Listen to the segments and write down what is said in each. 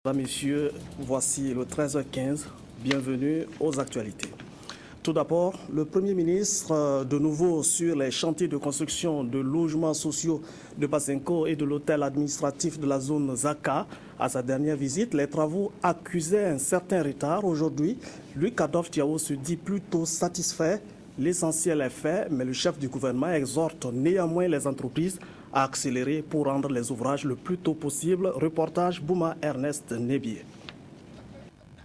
Mesdames, Messieurs, voici le 13h15. Bienvenue aux actualités. Tout d'abord, le Premier ministre, de nouveau sur les chantiers de construction de logements sociaux de Basenko et de l'hôtel administratif de la zone Zaka. À sa dernière visite, les travaux accusaient un certain retard. Aujourd'hui, Luc Adolphe Tiao se dit plutôt satisfait. L'essentiel est fait, mais le chef du gouvernement exhorte néanmoins les entreprises à accélérer pour rendre les ouvrages le plus tôt possible. Reportage Bouma Ernest Nebier.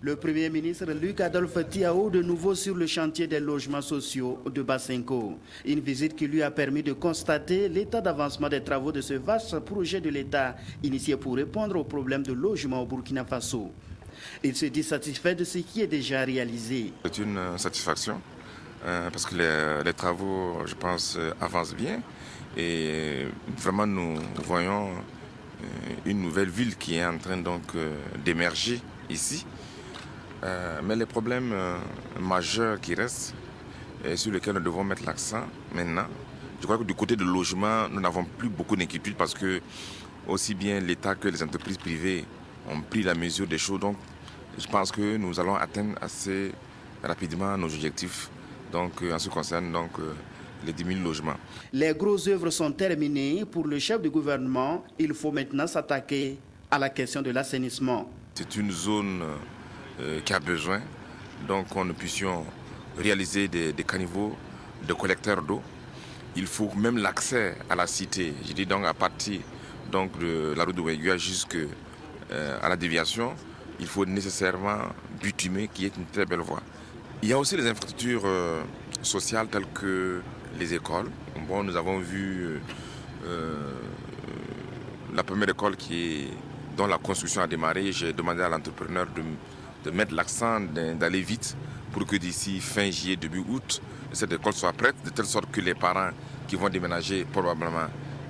Le Premier ministre Luc Adolphe Tiao de nouveau sur le chantier des logements sociaux de Basenko. Une visite qui lui a permis de constater l'état d'avancement des travaux de ce vaste projet de l'État initié pour répondre aux problèmes de logement au Burkina Faso. Il se dit satisfait de ce qui est déjà réalisé. C'est une satisfaction parce que les travaux, je pense, avancent bien. Et vraiment, nous voyons une nouvelle ville qui est en train donc d'émerger ici. Mais les problèmes majeurs qui restent et sur lesquels nous devons mettre l'accent maintenant, je crois que du côté du logement, nous n'avons plus beaucoup d'inquiétudes parce que aussi bien l'État que les entreprises privées ont pris la mesure des choses. Donc, je pense que nous allons atteindre assez rapidement nos objectifs. Donc, en ce qui concerne donc, les 10 000 logements. Les grosses œuvres sont terminées. Pour le chef du gouvernement, il faut maintenant s'attaquer à la question de l'assainissement. C'est une zone qui a besoin, donc nous puissions réaliser des caniveaux, des collecteurs d'eau. Il faut même l'accès à la cité, je dis donc à partir donc, de la route de Ouéguia jusqu'à la déviation, il faut nécessairement bitumer, qui est une très belle voie. Il y a aussi les infrastructures sociales telles que les écoles. Bon, nous avons vu la première école dont la construction a démarré. J'ai demandé à l'entrepreneur de mettre l'accent, d'aller vite pour que d'ici fin juillet, début août, cette école soit prête, de telle sorte que les parents qui vont déménager probablement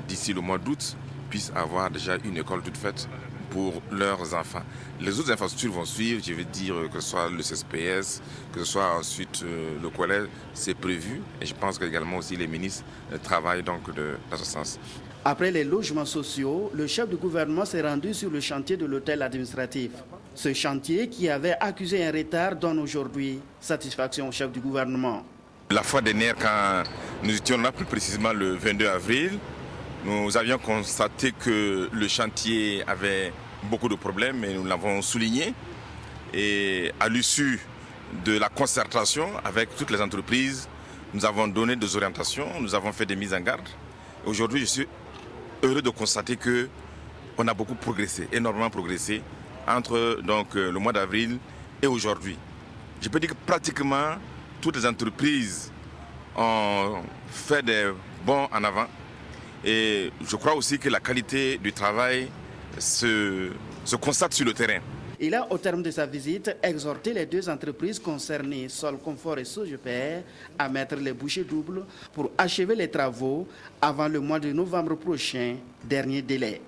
d'ici le mois d'août puissent avoir déjà une école toute faite pour leurs enfants. Les autres infrastructures vont suivre, je veux dire que ce soit le CSPS, que ce soit ensuite le collège, c'est prévu. Et je pense qu'également aussi les ministres travaillent donc dans ce sens. Après les logements sociaux, le chef du gouvernement s'est rendu sur le chantier de l'hôtel administratif. Ce chantier qui avait accusé un retard donne aujourd'hui satisfaction au chef du gouvernement. La fois dernière, quand nous étions là, plus précisément le 22 avril, nous avions constaté que le chantier avait beaucoup de problèmes et nous l'avons souligné. Et à l'issue de la concertation avec toutes les entreprises, nous avons donné des orientations, nous avons fait des mises en garde. Aujourd'hui, je suis heureux de constater qu'on a beaucoup progressé, énormément progressé, entre donc, le mois d'avril et aujourd'hui. Je peux dire que pratiquement toutes les entreprises ont fait des bons en avant. Et je crois aussi que la qualité du travail se constate sur le terrain. Il a, au terme de sa visite, exhorté les deux entreprises concernées, Sol Confort et Sogepr, à mettre les bouchées doubles pour achever les travaux avant le mois de novembre prochain, dernier délai.